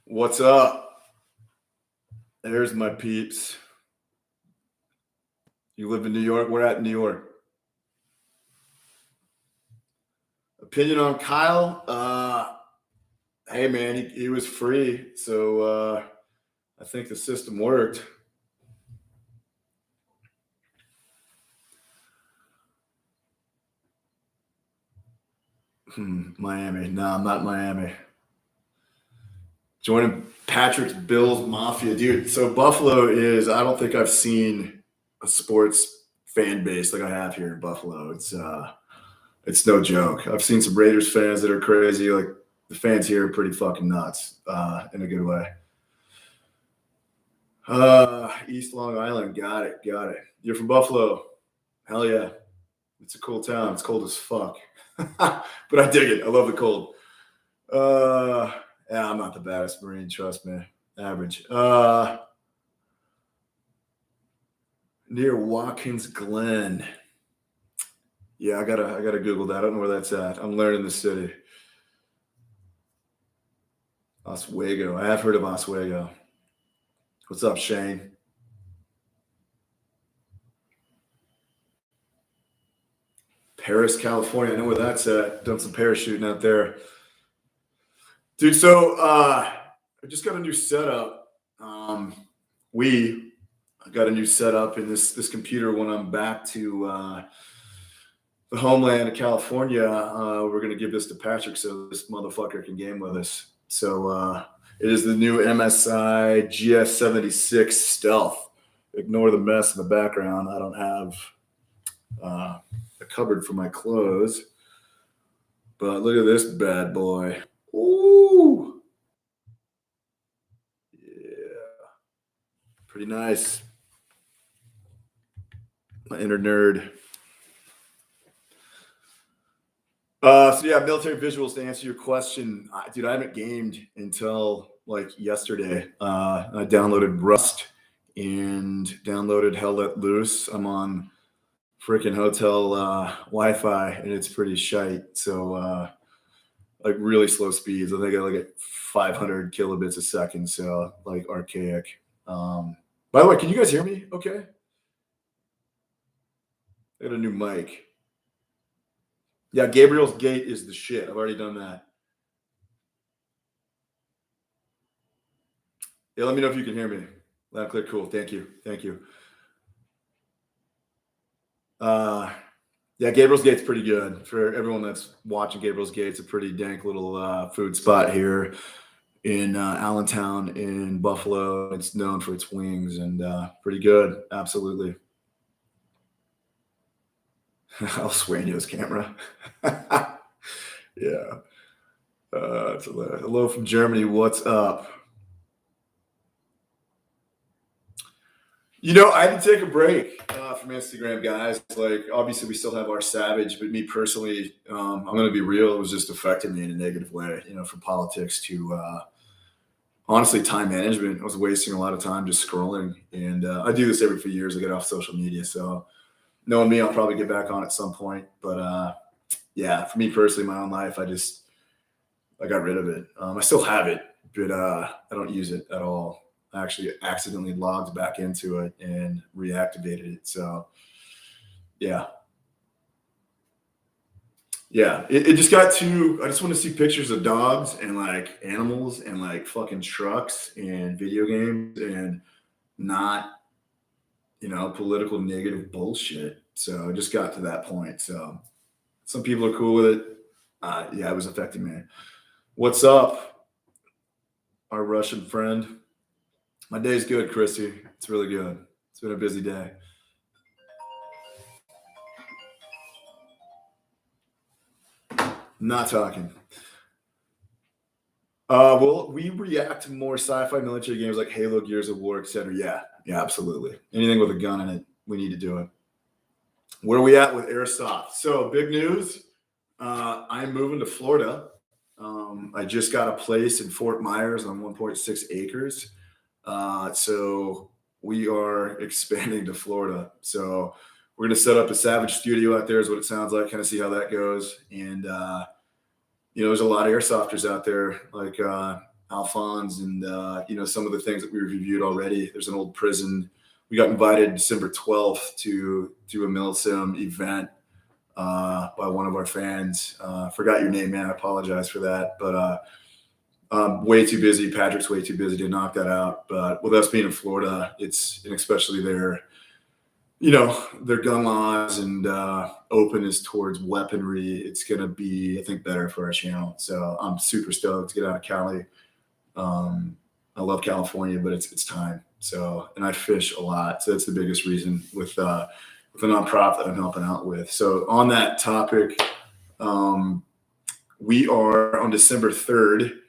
What's up? There's my peeps. You live in New York? We're at New York. Opinion on Kyle? Hey man, he was free, so I think the system worked. Miami. No, I'm not Miami. Joining Patrick's Bills Mafia, dude. So Buffalo is, I don't think I've seen a sports fan base like I have here in Buffalo. It's no joke. I've seen some Raiders fans that are crazy. Like the fans here are pretty fucking nuts, in a good way. East Long Island, got it. You're from Buffalo. Hell yeah. It's a cool town. It's cold as fuck. But I dig it. I love the cold. Yeah, I'm not the baddest Marine, trust me. Average. Near Watkins Glen. Yeah, I gotta Google that. I don't know where that's at. I'm learning the city. Oswego. I have heard of Oswego. What's up, Shane? Paris, California. I know where that's at. Done some parachuting out there. Dude, so I just got a new setup. I got a new setup in this computer when I'm back to the homeland of California. We're going to give this to Patrick so this motherfucker can game with us. So it is the new MSI GS76 Stealth. Ignore the mess in the background. I don't have a cupboard for my clothes. But look at this bad boy. Ooh. Yeah. Pretty nice. My inner nerd. So yeah, military visuals to answer your question. Dude, I haven't gamed until like yesterday. I downloaded Rust and downloaded Hell Let Loose. I'm on freaking hotel Wi-Fi and it's pretty shite. So like really slow speeds. I think I like at 500 kilobits a second. So like archaic. By the way, can you guys hear me? Okay. I got a new mic. Yeah, Gabriel's Gate is the shit. I've already done that. Yeah, let me know if you can hear me. Loud and clear. Cool. Thank you. Yeah, Gabriel's Gate's pretty good. For everyone that's watching, Gabriel's Gate's a pretty dank little food spot here in Allentown in Buffalo. It's known for its wings and pretty good. Absolutely. I'll Sueño's camera. Yeah. It's hello from Germany. What's up? You know, I had to take a break from Instagram, guys. Like, obviously, we still have our Savage, but me personally, I'm going to be real. It was just affecting me in a negative way, you know, from politics to honestly time management. I was wasting a lot of time just scrolling. And I do this every few years. I get off social media. So, knowing me, I'll probably get back on at some point. But yeah, for me personally, my own life, I got rid of it. I still have it, but I don't use it at all. I actually accidentally logged back into it and reactivated it. So yeah. It just got too, I just want to see pictures of dogs and like animals and like fucking trucks and video games and not, you know, political negative bullshit. So I just got to that point. So some people are cool with it. Yeah, it was affecting me. What's up, our Russian friend? My day's good, Christy. It's really good. It's been a busy day. Not talking. Well, we react to more sci-fi military games like Halo, Gears of War, etc. Yeah, absolutely. Anything with a gun in it, we need to do it. Where are we at with Airsoft? So big news. I'm moving to Florida. I just got a place in Fort Myers on 1.6 acres. So we are expanding to Florida. So we're going to set up a Savage studio out there is what it sounds like, kind of see how that goes. And, you know, there's a lot of airsofters out there. Like Alphonse and, some of the things that we reviewed already. There's an old prison. We got invited December 12th to do a milsim event by one of our fans. Forgot your name, man. I apologize for that. But I'm way too busy. Patrick's way too busy to knock that out. But with us being in Florida, and especially their gun laws and openness towards weaponry, it's going to be, I think, better for our channel. So I'm super stoked to get out of Cali. I love California, but it's time. So, and I fish a lot. So that's the biggest reason with the nonprofit I'm helping out with. So on that topic, we are on December 3rd.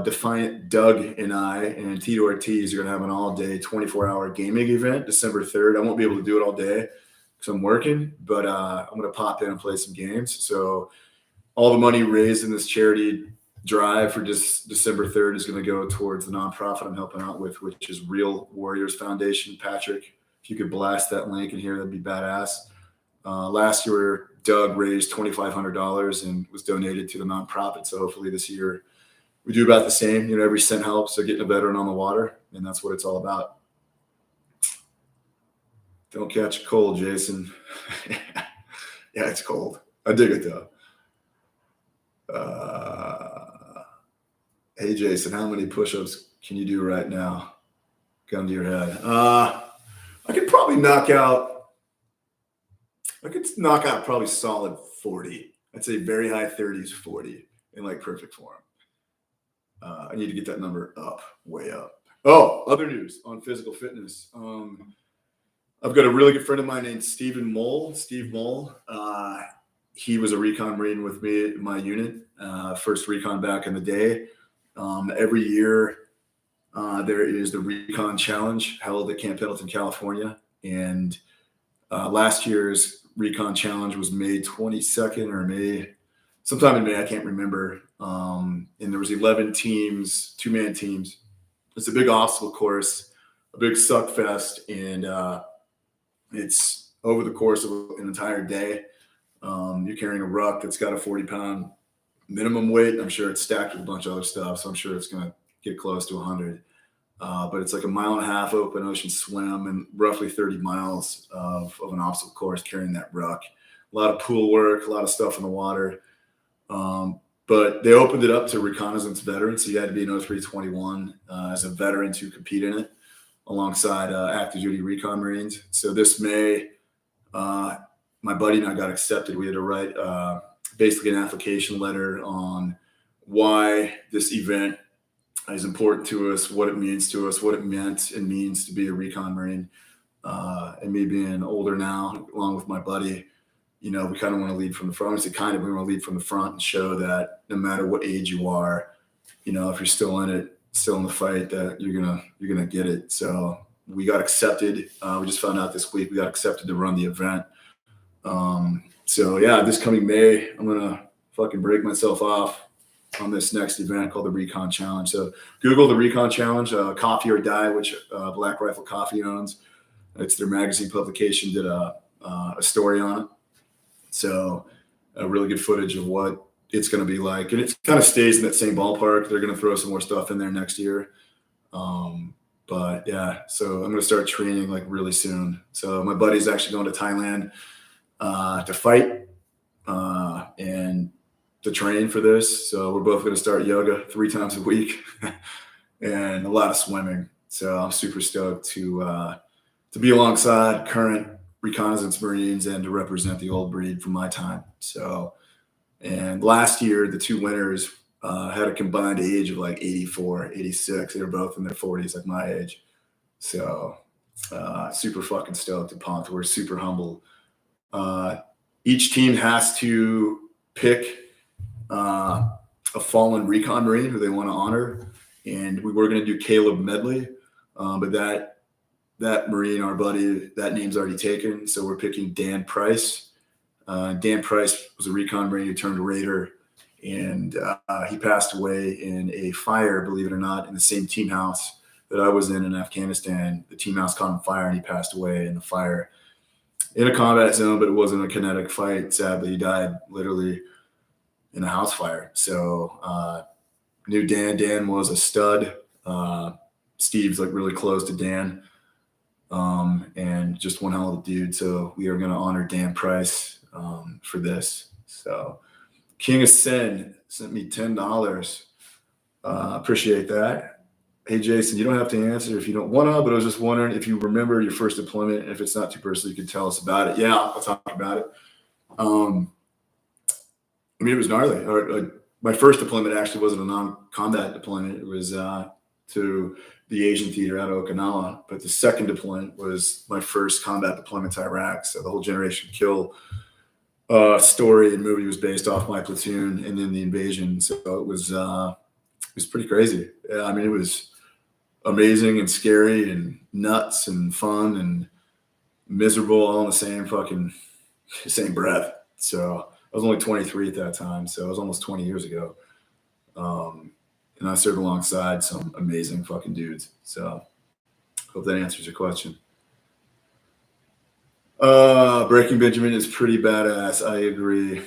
Defiant Doug and I and Tito Ortiz are going to have an all-day 24-hour gaming event December 3rd. I won't be able to do it all day because I'm working, but I'm going to pop in and play some games. So all the money raised in this charity drive for just December 3rd is going to go towards the nonprofit I'm helping out with, which is Real Warriors Foundation. Patrick, if you could blast that link in here, that'd be badass. Last year, Doug raised $2,500 and was donated to the nonprofit. So hopefully this year we do about the same. Every cent helps. So getting a veteran on the water, and that's what it's all about. Don't catch a cold, Jason. Yeah, it's cold. I dig it though. Hey, Jason, how many push-ups can you do right now? Gun to your head. I could probably knock out probably solid 40. I'd say very high 30s, 40 in like perfect form. I need to get that number up, way up. Oh, other news on physical fitness. I've got a really good friend of mine named Steve Mole. He was a recon Marine with me in my unit, first recon back in the day. Every year, there is the Recon Challenge held at Camp Pendleton, California. And last year's Recon Challenge was May 22nd or sometime in May, I can't remember. And there was 11 teams, 2-man teams. It's a big obstacle course, a big suck fest. And it's over the course of an entire day. You're carrying a ruck that's got a 40-pound minimum weight. I'm sure it's stacked with a bunch of other stuff, so I'm sure it's going to get close to 100. But it's like a 1.5 mile open ocean swim and roughly 30 miles of an obstacle course carrying that ruck. A lot of pool work, a lot of stuff in the water. But they opened it up to reconnaissance veterans, so you had to be an 0321 as a veteran to compete in it alongside active duty recon Marines. So this May, my buddy and I got accepted. We had to write basically an application letter on why this event is important to us, what it means to us, what it meant and means to be a recon Marine. And me being older now, along with my buddy, we kind of want to lead from the front. We want to lead from the front and show that no matter what age you are, if you're still in it, still in the fight, that you're gonna get it. So we got accepted. We just found out this week we got accepted to run the event. So yeah, this coming May, I'm gonna fucking break myself off on this next event called the Recon Challenge. So Google the Recon Challenge, Coffee or Die, which Black Rifle Coffee owns. It's their magazine publication, did a story on it. So really good footage of what it's going to be like. And it kind of stays in that same ballpark. They're going to throw some more stuff in there next year. But yeah, so I'm going to start training like really soon. So my buddy's actually going to Thailand to fight and to train for this. So we're both going to start yoga 3 times a week and a lot of swimming. So I'm super stoked to be alongside current reconnaissance Marines and to represent the old breed from my time. So, and last year, the 2 winners had a combined age of like 84, 86. They were both in their 40s, like my age. So super fucking stoked and pumped. We're super humble. Each team has to pick a fallen recon Marine who they want to honor. And we were going to do Caleb Medley, but that Marine, our buddy, that name's already taken. So we're picking Dan Price. Dan Price was a recon Marine who turned Raider, and he passed away in a fire, believe it or not, in the same team house that I was in Afghanistan. The team house caught on fire, and he passed away in the fire in a combat zone, but it wasn't a kinetic fight. Sadly, he died literally in a house fire. So knew Dan. Dan was a stud. Steve's like really close to Dan. And just one hell of a dude. So we are going to honor Dan Price for this. So King of Sin sent me $10. Appreciate that. Hey, Jason, you don't have to answer if you don't want to, but I was just wondering if you remember your first deployment. If it's not too personal, you can tell us about it. Yeah, I'll talk about it. I mean, it was gnarly. My first deployment actually wasn't a non-combat deployment. It was to the Asian theater out of Okinawa. But the second deployment was my first combat deployment to Iraq. So the whole Generation Kill story and movie was based off my platoon and then the invasion. So it was pretty crazy. Yeah, I mean, it was amazing and scary and nuts and fun and miserable all in the same breath. So I was only 23 at that time. So it was almost 20 years ago. And I served alongside some amazing fucking dudes. So hope that answers your question. Breaking Benjamin is pretty badass. I agree.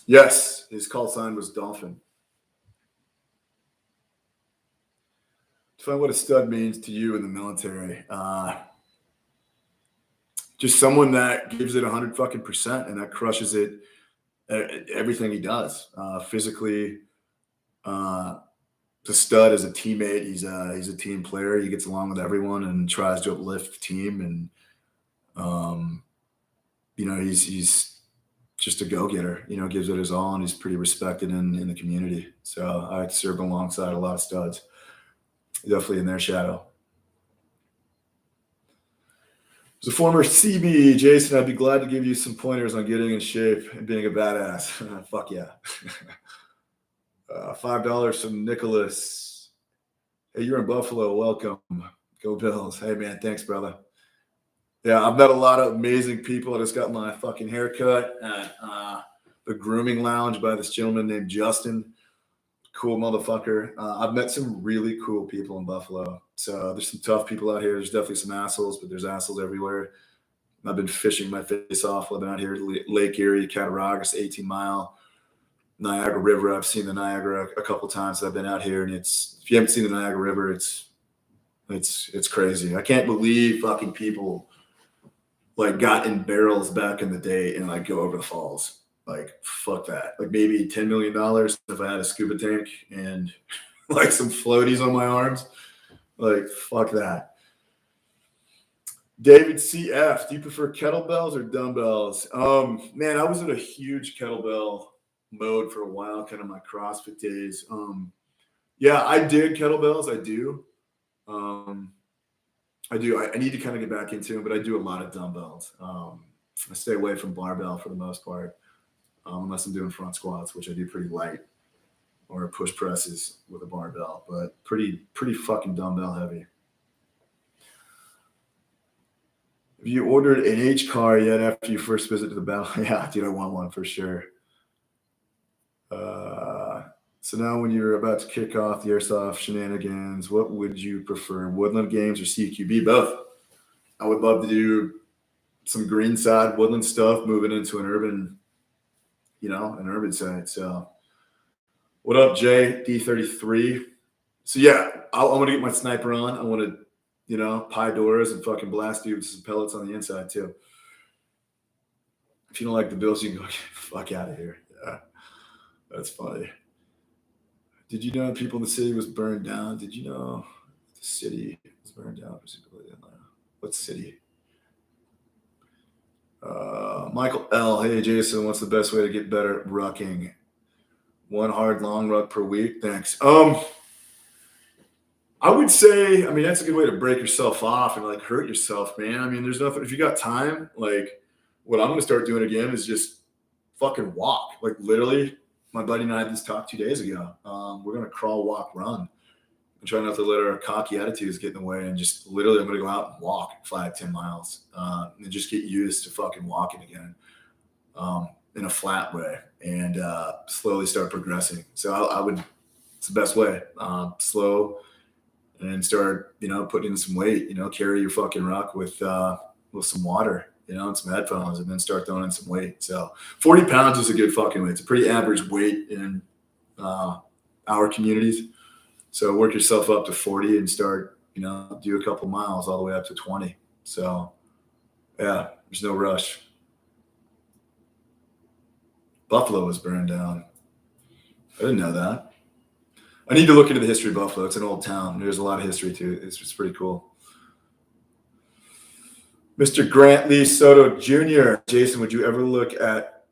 Yes, his call sign was Dolphin. Define what a stud means to you in the military. Just someone that gives it 100% and that crushes it everything he does. Physically, the stud is a teammate. He's a team player. He gets along with everyone and tries to uplift the team. And he's just a go-getter. Gives it his all, and he's pretty respected in the community. So I served alongside a lot of studs. Definitely in their shadow. As a former CB, Jason, I'd be glad to give you some pointers on getting in shape and being a badass. Fuck yeah. $5 from Nicholas. Hey, you're in Buffalo. Welcome. Go Bills. Hey, man. Thanks, brother. Yeah, I've met a lot of amazing people. I just got my fucking haircut at the grooming lounge by this gentleman named Justin. Cool motherfucker. I've met some really cool people in Buffalo. So there's some tough people out here. There's definitely some assholes, but there's assholes everywhere. I've been fishing my face off living out here, Lake Erie, Cattaraugus, 18-mile, Niagara River. I've seen the Niagara a couple times that I've been out here, and if you haven't seen the Niagara River, it's crazy. I can't believe fucking people like got in barrels back in the day and like go over the falls. Like, fuck that. Like maybe $10 million if I had a scuba tank and like some floaties on my arms. Like, fuck that. David CF, do you prefer kettlebells or dumbbells? Man, I was in a huge kettlebell mode for a while, kind of my CrossFit days. Yeah, I dig kettlebells. I do. I need to kind of get back into them, but I do a lot of dumbbells. I stay away from barbell for the most part. Unless I'm doing front squats, which I do pretty light, or push presses with a barbell, but pretty fucking dumbbell heavy. Have you ordered an H car yet after your first visit to the battle? Yeah, dude, I want one for sure. So now when you're about to kick off the Airsoft shenanigans, what would you prefer, Woodland Games or CQB? Both. I would love to do some greenside Woodland stuff, moving into an urban side. So what up, Jay? D33. So yeah, I want to get my sniper on. I want to, pie doors and fucking blast you with some pellets on the inside too. If you don't like the Bills, you can go get the fuck out of here. Yeah, that's funny. Did you know people in the city was burned down? Did you know the city was burned down? What city? Michael L. Hey, Jason, what's the best way to get better at rucking? One hard long ruck per week? Thanks. I would say, that's a good way to break yourself off and like hurt yourself, man. There's nothing, if you got time, like what I'm going to start doing again is just fucking walk. Like literally, my buddy and I had this talk 2 days ago. We're going to crawl, walk, run. And try not to let our cocky attitudes get in the way, and just literally I'm going to go out and walk 5-10 miles and just get used to fucking walking again in a flat way and slowly start progressing. So I would, it's the best way, slow and start, putting in some weight, carry your fucking ruck with some water, and some headphones, and then start throwing in some weight. So 40 pounds is a good fucking weight. It's a pretty average weight in our communities. So work yourself up to 40 and start, do a couple miles all the way up to 20. So yeah, there's no rush. Buffalo was burned down. I didn't know that. I need to look into the history of Buffalo. It's an old town. There's a lot of history to it. It's just pretty cool. Mr. Grant Lee Soto Jr. Jason, would you ever look at